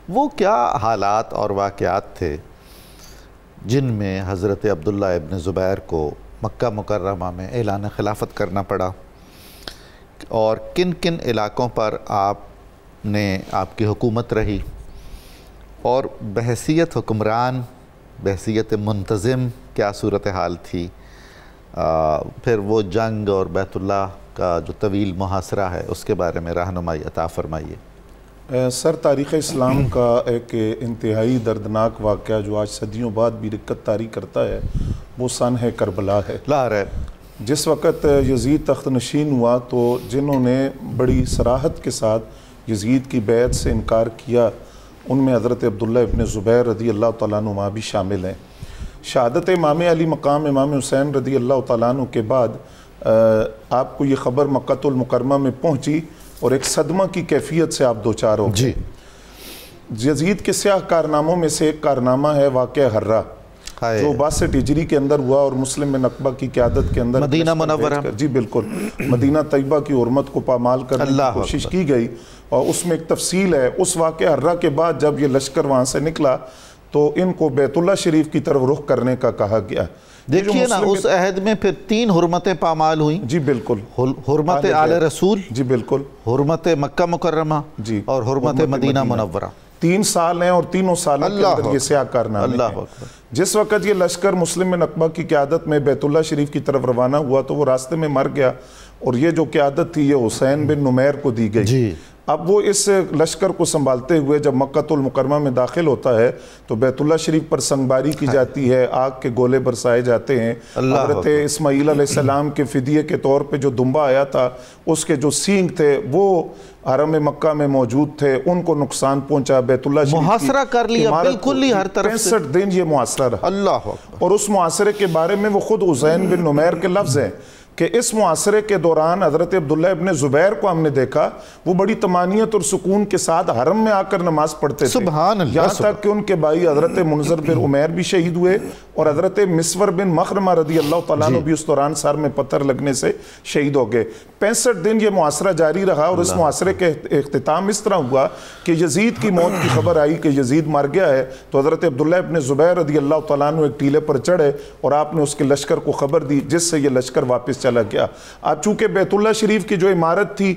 وہ کیا حالات اور واقعات تھے جن میں حضرت عبداللہ ابن زبیر کو مکہ مکرمہ میں اعلان خلافت کرنا پڑا، اور کن کن علاقوں پر آپ کی حکومت رہی، اور بحیثیت حکمران، بحیثیت منتظم کیا صورتحال تھی، پھر وہ جنگ اور بیت اللہ کا جو طویل محاصرہ ہے اس کے بارے میں رہنمائی عطا فرمائیے۔ سر، تاریخ اسلام کا ایک انتہائی دردناک واقعہ جو آج صدیوں بعد بھی رکت طاری کرتا ہے وہ سن ہے کربلا ہے۔ لا ریب، جس وقت یزید تخت نشین ہوا تو جنہوں نے بڑی صراحت کے ساتھ یزید کی بیعت سے انکار کیا ان میں حضرت عبداللہ ابن زبیر رضی اللہ تعالیٰ عنہ بھی شامل ہیں۔ شہادت امام علی مقام امام حسین رضی اللہ تعالیٰ عنہ کے بعد آپ کو یہ خبر مکہ المکرمہ میں پہنچی اور ایک صدمہ کی کیفیت سے آپ دوچار ہو گئے۔ یزید کے سیاہ کارناموں میں سے ایک کارنامہ ہے واقعہ ہرہ، جو 62 ہجری کے اندر ہوا اور مسلم بن عقبہ کی قیادت کے اندر مدینہ منورہ، جی بالکل، مدینہ طیبہ کی حرمت کو پامال کرنے کی کوشش کی گئی، اور اس میں ایک تفصیل ہے۔ اس واقعہ ہرہ کے بعد جب یہ لشکر وہاں سے نکلا تو ان کو بیت اللہ شریف کی طرف رخ کرنے کا کہا گیا۔ دیکھیے نا، اس عہد میں پھر 3 حرمتیں پامال ہوئیں۔ جی بالکل، حرمت آل رسول، جی بالکل، حرمت مکہ مکرمہ، جی، اور حرمت مدینہ منورہ۔ 3 سال ہیں اور تینوں سالوں کے اندر یہ سیاہ کارنامے ہیں۔ جس وقت یہ لشکر مسلم بن عقبہ کی قیادت میں بیت اللہ شریف کی طرف روانہ ہوا تو وہ راستے میں مر گیا، اور یہ جو قیادت تھی یہ حسین بن نمیر کو دی گئی۔ اب وہ اس لشکر کو سنبھالتے ہوئے جب مکہ المکرمہ میں داخل ہوتا ہے تو بیت اللہ شریف پر سنگباری کی جاتی ہے، آگ کے گولے برسائے جاتے ہیں۔ حضرت اسماعیل علیہ السلام کے فدیے کے طور پہ جو دمبا آیا تھا اس کے جو سینگ تھے وہ حرم مکہ میں موجود تھے، ان کو نقصان پہنچا۔ بیت اللہ شریف محاصرہ کر لیا بالکل ہی ہر طرف سے، 65 دن یہ محاصرہ رہا۔ اللہ اکبر۔ اور اس محاصرے کے بارے میں وہ خود حسین بن نمیر کے لفظ ہیں کہ اس معاشرے کے دوران حضرت عبداللہ ابن زبیر کو ہم نے دیکھا وہ بڑی طمانینت اور سکون کے ساتھ حرم میں آ کر نماز پڑھتے تھے، سبحان اللہ، یہاں تک کہ ان کے بھائی حضرت منذر بن عمیر بھی شہید ہوئے اور حضرت مسور بن مخرمہ رضی اللہ تعالیٰ عنہ بھی اس دوران سر میں پتھر لگنے سے شہید ہو گئے۔ 65 دن یہ معاشرہ جاری رہا، اور اس معاشرے کے اختتام اس طرح ہوا کہ یزید کی موت کی خبر آئی کہ یزید مر گیا ہے، تو حضرت عبداللہ ابن زبیر رضی اللہ تعالیٰ عنہ ایک ٹیلے پر چڑھے اور آپ نے اس کے لشکر کو خبر دی، جس سے یہ لشکر واپس چلا گیا۔ اب چونکہ بیت اللہ شریف کی جو عمارت تھی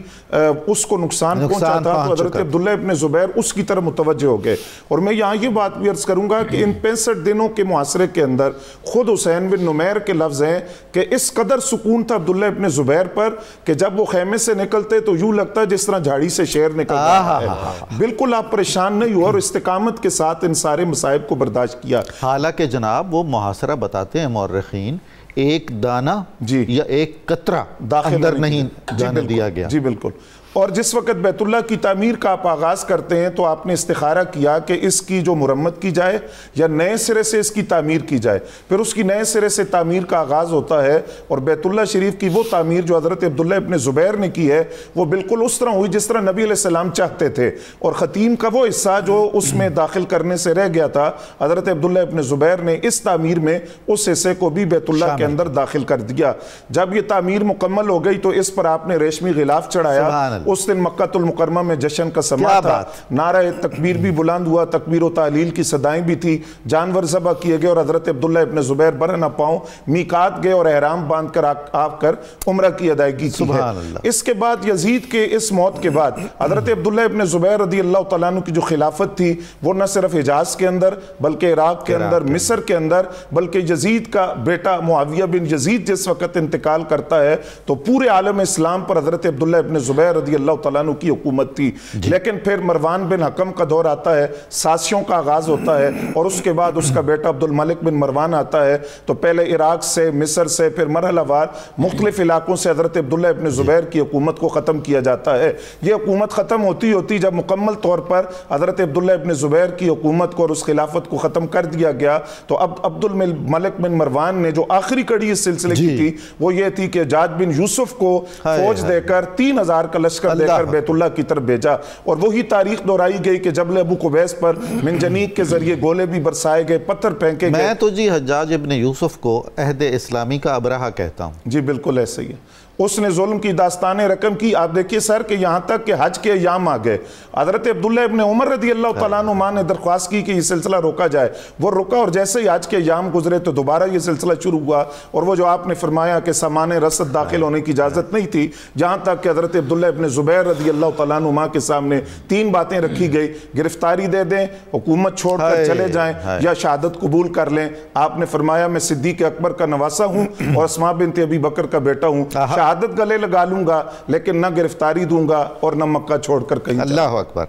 اس کو نقصان پہنچا تھا تو حضرت عبداللہ ابن زبیر اس کی طرف متوجہ ہو گئے۔ اور میں یہاں یہ بات بھی عرض کروں گا کہ ان 65 دنوں کے معاشرے کے اندر خود حسین بن نمیر کے لفظ ہیں کہ اس قدر سکون تھا عبداللہ ابن زبیر پر کہ جب وہ خیمے سے نکلتے تو یوں لگتا جس طرح جھاڑی سے شیر نکل رہا ہے۔ بالکل آپ پریشان نہیں ہوئے اور استقامت کے ساتھ ان سارے مصائب کو برداشت کیا۔ حالانکہ جناب وہ محاصرہ بتاتے ہیں مورخین، ایک دانہ یا ایک قطرہ اندر نہیں جانے دیا گیا۔ جی بالکل۔ اور جس وقت بیت اللہ کی تعمیر کا آپ آغاز کرتے ہیں تو آپ نے استخارہ کیا کہ اس کی جو مرمت کی جائے یا نئے سرے سے اس کی تعمیر کی جائے، پھر اس کی نئے سرے سے تعمیر کا آغاز ہوتا ہے، اور بیت اللہ شریف کی وہ تعمیر جو حضرت عبداللہ ابن زبیر نے کی ہے وہ بالکل اس طرح ہوئی جس طرح نبی علیہ السلام چاہتے تھے، اور ختیم کا وہ حصہ جو اس میں داخل کرنے سے رہ گیا تھا حضرت عبداللہ ابن زبیر نے اس تعمیر میں اس حصے کو بھی بیت اللہ کے اندر داخل کر دیا۔ جب یہ تعمیر مکمل ہو گئی تو اس پر آپ نے ریشمی غلاف چڑھایا۔ اس دن مکہ المکرمہ میں جشن کا سما تھا، نعرہ تکبیر بھی بلند ہوا، تکبیر و تعلیل کی صدائیں بھی تھی، جانور ذبح کیے گئے، اور حضرت عبداللہ ابن زبیر برہنہ پاؤں میقات گئے اور احرام باندھ کر آ کر عمرہ کی ادائیگی کی ہے۔ اس کے بعد یزید کے اس موت کے بعد حضرت عبداللہ ابن زبیر رضی اللہ تعالیٰ عنہ کی جو خلافت تھی وہ نہ صرف حجاز کے اندر بلکہ عراق کے اندر، مصر کے اندر، بلکہ یزید کا بیٹا معاویہ بن یزید جس وقت انتقال کرتا ہے تو پورے عالم اسلام پر حضرت عبداللہ ابن زبیر رضی اللہ تعالیٰ عنہ کی حکومت تھی۔ لیکن پھر مروان بن حکم کا دور آتا ہے، ساسیوں کا آغاز ہوتا ہے، اور اس کے بعد اس کا بیٹا عبد الملک بن مروان آتا ہے، تو پہلے عراق سے، مصر سے، پھر مرحلہ وار مختلف علاقوں سے حضرت عبداللہ ابن زبیر کی حکومت کو ختم کیا جاتا ہے۔ یہ حکومت ختم ہوتی جب مکمل طور پر حضرت عبداللہ ابن زبیر کی حکومت کو اور اس خلافت کو ختم کر دیا گیا تو اب عبد الملک بن مروان نے جو آخری کڑی اس سلسلے کی تھی وہ یہ تھی کہ حجاج بن یوسف کو فوج دے کر 3000 کا لشکر دے کر بیت اللہ کی طرف بھیجا، اور وہی تاریخ دہرائی گئی کہ جبل ابو قبیس پر منجنیق کے ذریعے گولے بھی برسائے گئے، پتھر پھینکے گئے۔ میں تو جی حجاج ابن یوسف کو عہد اسلامی کا ابرہہ کہتا ہوں۔ جی بالکل ایسا ہی ہے۔ اس نے ظلم کی داستانیں رقم کی. آپ دیکھیے سر کہ یہاں تک کہ حج کے ایام آ گئے, حضرت عبداللہ ابن عمر رضی اللہ تعالیٰ عنہ نے درخواست کی کہ یہ سلسلہ روکا جائے, وہ رکا, اور جیسے ہی حج کے ایام گزرے تو دوبارہ یہ سلسلہ شروع ہوا. اور وہ جو آپ نے فرمایا کہ سامان رسد داخل ہونے کی اجازت نہیں تھی, جہاں تک کہ حضرت عبداللہ ابن زبیر رضی اللہ تعالیٰ عنہ کے سامنے 3 باتیں رکھی گئی, گرفتاری دے دیں, حکومت چھوڑ کر چلے جائیں, یا شہادت قبول کر لیں. آپ نے فرمایا میں صدیق اکبر کا نواسا ہوں اور اسماء بنت ابی بکر کا بیٹا ہوں, شہادت گلے لگا لوں گا لیکن نہ گرفتاری دوں گا اور نہ مکہ چھوڑ کر کہیں. اللہ اکبر.